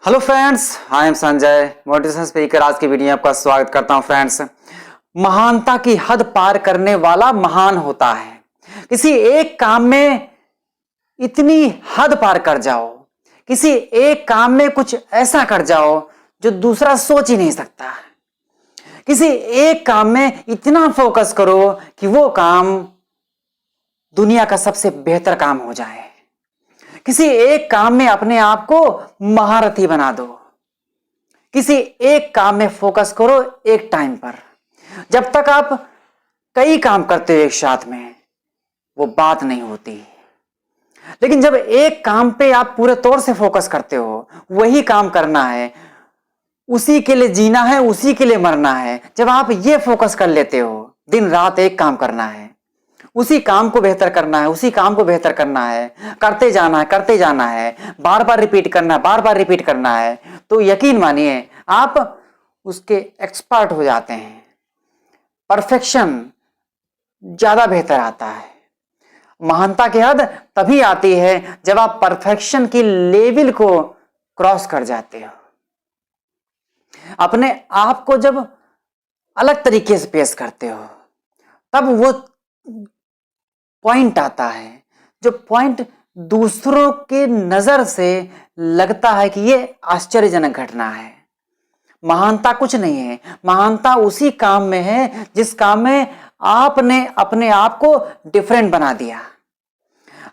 Hello friends, I am Sanjay, motivation speaker. आज की video में आपका स्वागत करता हूं। फ्रेंड्स, महानता की हद पार करने वाला महान होता है। किसी एक काम में इतनी हद पार कर जाओ, किसी एक काम में कुछ ऐसा कर जाओ जो दूसरा सोच ही नहीं सकता। किसी एक काम में इतना फोकस करो कि वो काम दुनिया का सबसे बेहतर काम हो जाए। किसी एक काम में अपने आप को महारथी बना दो। किसी एक काम में फोकस करो एक टाइम पर। जब तक आप कई काम करते हो एक साथ में, वो बात नहीं होती। लेकिन जब एक काम पे आप पूरे तौर से फोकस करते हो, वही काम करना है, उसी के लिए जीना है, उसी के लिए मरना है, जब आप ये फोकस कर लेते हो, दिन रात एक काम करना है, उसी काम को बेहतर करना है, उसी काम को बेहतर करना है, करते जाना है, करते जाना है, बार बार रिपीट करना है, बार बार रिपीट करना है, तो यकीन मानिए आप उसके एक्सपर्ट हो जाते हैं। परफेक्शन ज्यादा बेहतर आता है। महानता की हद तभी आती है जब आप परफेक्शन की लेवल को क्रॉस कर जाते हो। अपने आप को जब अलग तरीके से पेश करते हो, तब वो पॉइंट आता है, जो पॉइंट दूसरों के नजर से लगता है कि ये आश्चर्यजनक घटना है। महानता कुछ नहीं है, महानता उसी काम में है जिस काम में आपने अपने आप को डिफरेंट बना दिया।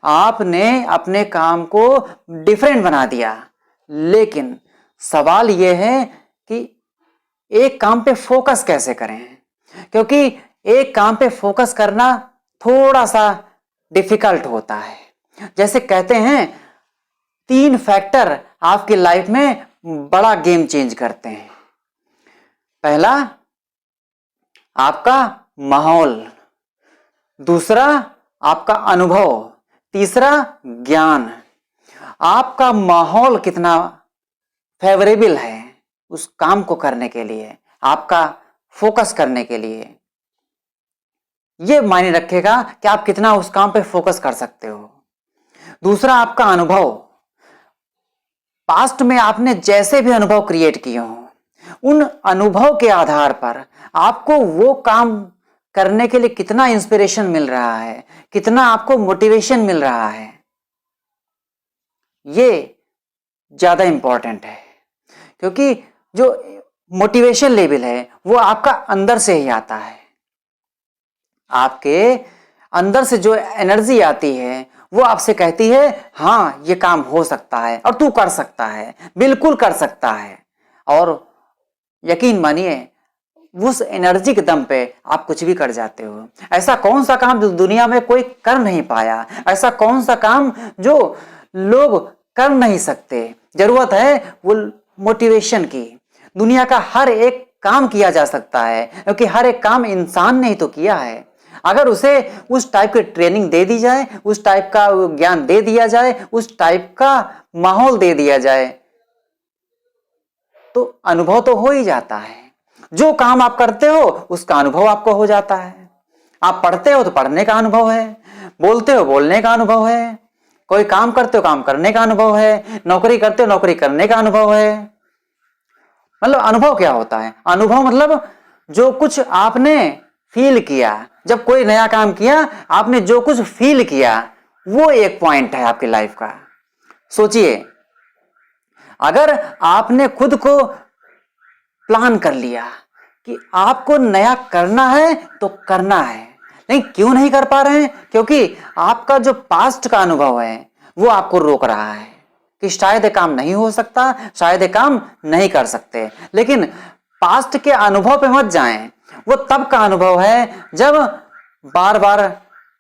आपने अपने काम को डिफरेंट बना दिया। लेकिन सवाल यह है कि एक काम पे फोकस कैसे करें, क्योंकि एक काम पे फोकस करना थोड़ा सा डिफिकल्ट होता है। जैसे कहते हैं, 3 फैक्टर आपकी लाइफ में बड़ा गेम चेंज करते हैं। पहला, आपका माहौल। दूसरा, आपका अनुभव। तीसरा, ज्ञान। आपका माहौल कितना फेवरेबल है उस काम को करने के लिए, आपका फोकस करने के लिए, यह मायने रखेगा कि आप कितना उस काम पे फोकस कर सकते हो। दूसरा, आपका अनुभव। पास्ट में आपने जैसे भी अनुभव क्रिएट किए हो, उन अनुभव के आधार पर आपको वो काम करने के लिए कितना इंस्पिरेशन मिल रहा है, कितना आपको मोटिवेशन मिल रहा है, ये ज्यादा इंपॉर्टेंट है। क्योंकि जो मोटिवेशन लेवल है वो आपका अंदर से ही आता है। आपके अंदर से जो एनर्जी आती है वो आपसे कहती है, हां ये काम हो सकता है और तू कर सकता है, बिल्कुल कर सकता है। और यकीन मानिए, उस एनर्जी के दम पे आप कुछ भी कर जाते हो। ऐसा कौन सा काम जो दुनिया में कोई कर नहीं पाया, ऐसा कौन सा काम जो लोग कर नहीं सकते। जरूरत है वो मोटिवेशन की। दुनिया का हर एक काम किया जा सकता है, क्योंकि हर एक काम इंसान ने ही तो किया है। अगर उसे उस टाइप की ट्रेनिंग दे दी जाए, उस टाइप का ज्ञान दे दिया जाए, उस टाइप का माहौल दे दिया जाए, तो अनुभव तो हो ही जाता है। जो काम आप करते हो उसका अनुभव आपको हो जाता है। आप पढ़ते हो तो पढ़ने का अनुभव है, बोलते हो बोलने का अनुभव है, कोई काम करते हो काम करने का अनुभव है, नौकरी करते हो नौकरी करने का अनुभव है। मतलब अनुभव क्या होता है? अनुभव मतलब जो कुछ आपने फील किया, जब कोई नया काम किया, आपने जो कुछ फील किया, वो एक पॉइंट है आपकी लाइफ का। सोचिए, अगर आपने खुद को प्लान कर लिया कि आपको नया करना है तो करना है, लेकिन क्यों नहीं कर पा रहे हैं? क्योंकि आपका जो पास्ट का अनुभव है वो आपको रोक रहा है कि शायद ये काम नहीं हो सकता, शायद ये काम नहीं कर सकते। लेकिन पास्ट के अनुभव पे मत जाएं। वो तब का अनुभव है जब बार बार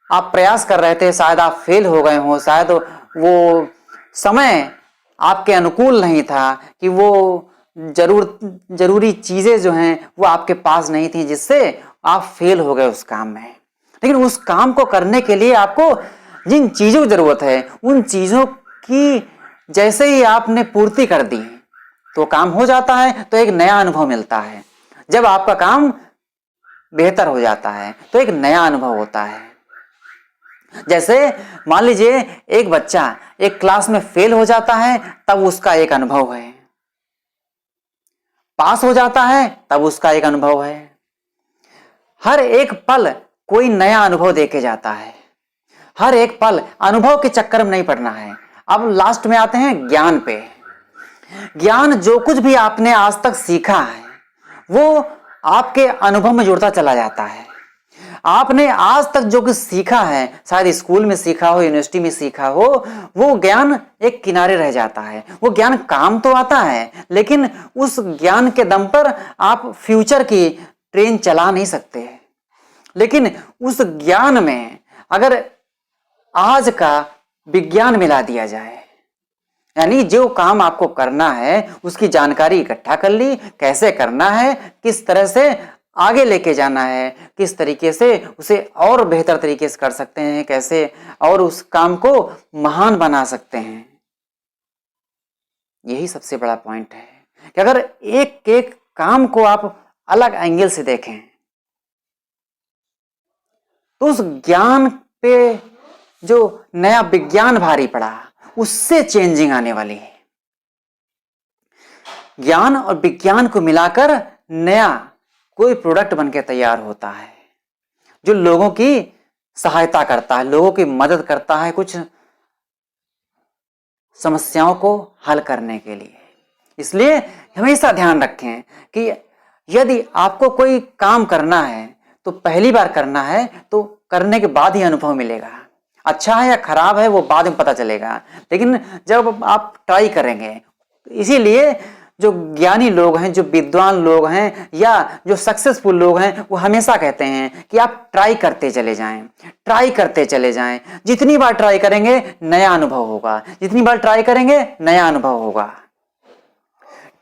आप प्रयास कर रहे थे, शायद आप फेल हो गए हो, शायद वो समय आपके अनुकूल नहीं था, कि वो जरूरी चीजें जो हैं वो आपके पास नहीं थी, जिससे आप फेल हो गए उस काम में। लेकिन उस काम को करने के लिए आपको जिन चीजों की जरूरत है, उन चीजों की जैसे ही आपने पूर्ति कर दी तो काम हो जाता है, तो एक नया अनुभव मिलता है। जब आपका काम बेहतर हो जाता है तो एक नया अनुभव होता है। जैसे मान लीजिए एक बच्चा एक क्लास में फेल हो जाता है, तब उसका एक अनुभव है। पास हो जाता है तब उसका एक अनुभव है। हर एक पल कोई नया अनुभव देके जाता है। हर एक पल अनुभव के चक्कर में नहीं पड़ना है। अब लास्ट में आते हैं ज्ञान पे। ज्ञान जो कुछ भी आपने आज तक सीखा है वो आपके अनुभव में जुड़ता चला जाता है। आपने आज तक जो कुछ सीखा है, शायद स्कूल में सीखा हो, यूनिवर्सिटी में सीखा हो, वो ज्ञान एक किनारे रह जाता है। वो ज्ञान काम तो आता है, लेकिन उस ज्ञान के दम पर आप फ्यूचर की ट्रेन चला नहीं सकते। लेकिन उस ज्ञान में अगर आज का विज्ञान मिला दिया जाए, यानी जो काम आपको करना है उसकी जानकारी इकट्ठा कर ली, कैसे करना है, किस तरह से आगे लेके जाना है, किस तरीके से उसे और बेहतर तरीके से कर सकते हैं, कैसे और उस काम को महान बना सकते हैं। यही सबसे बड़ा पॉइंट है कि अगर एक एक काम को आप अलग एंगल से देखें तो उस ज्ञान पे जो नया विज्ञान भारी पड़ा उससे चेंजिंग आने वाली है। ज्ञान और विज्ञान को मिलाकर नया कोई प्रोडक्ट बनकर तैयार होता है जो लोगों की सहायता करता है, लोगों की मदद करता है कुछ समस्याओं को हल करने के लिए। इसलिए हमेशा ध्यान रखें कि यदि आपको कोई काम करना है तो पहली बार करना है तो करने के बाद ही अनुभव मिलेगा। अच्छा है या खराब है वो बाद में पता चलेगा, लेकिन जब आप ट्राई करेंगे। इसीलिए जो ज्ञानी लोग हैं, जो विद्वान लोग हैं या जो सक्सेसफुल लोग हैं, वो हमेशा कहते हैं कि आप ट्राई करते चले जाएं, ट्राई करते चले जाएं। जितनी बार ट्राई करेंगे नया अनुभव होगा, जितनी बार ट्राई करेंगे नया अनुभव होगा।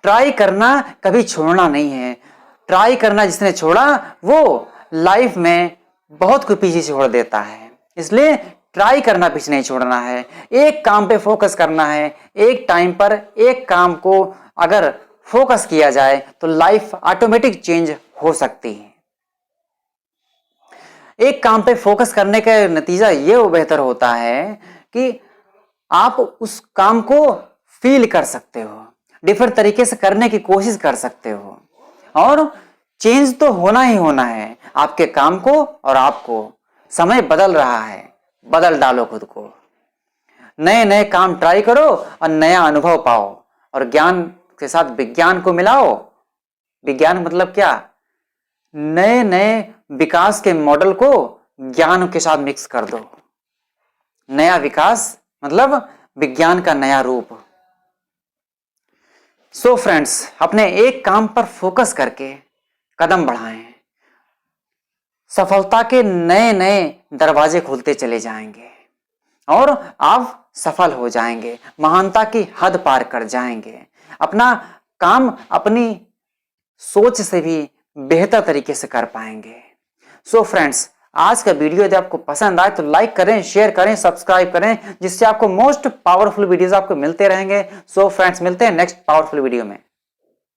ट्राई करना कभी छोड़ना नहीं है। ट्राई करना जिसने छोड़ा वो लाइफ में बहुत कुछ पीछे छोड़ देता है। इसलिए ट्राई करना पीछे नहीं छोड़ना है, एक काम पे फोकस करना है। एक टाइम पर एक काम को अगर फोकस किया जाए तो लाइफ ऑटोमेटिक चेंज हो सकती है। एक काम पे फोकस करने का नतीजा ये बेहतर होता है कि आप उस काम को फील कर सकते हो, डिफरेंट तरीके से करने की कोशिश कर सकते हो। और चेंज तो होना ही होना है आपके काम को और आपको। समय बदल रहा है, बदल डालो खुद को। नए नए काम ट्राई करो और नया अनुभव पाओ और ज्ञान के साथ विज्ञान को मिलाओ। विज्ञान मतलब क्या? नए नए विकास के मॉडल को ज्ञान के साथ मिक्स कर दो। नया विकास मतलब विज्ञान का नया रूप। सो फ्रेंड्स, अपने एक काम पर फोकस करके कदम बढ़ाएं। सफलता के नए नए दरवाजे खुलते चले जाएंगे और आप सफल हो जाएंगे, महानता की हद पार कर जाएंगे। अपना काम अपनी सोच से भी बेहतर तरीके से कर पाएंगे। सो फ्रेंड्स, आज का वीडियो यदि आपको पसंद आए तो लाइक करें, शेयर करें, सब्सक्राइब करें, जिससे आपको मोस्ट पावरफुल वीडियोस आपको मिलते रहेंगे। सो फ्रेंड्स, मिलते हैं नेक्स्ट पावरफुल वीडियो में।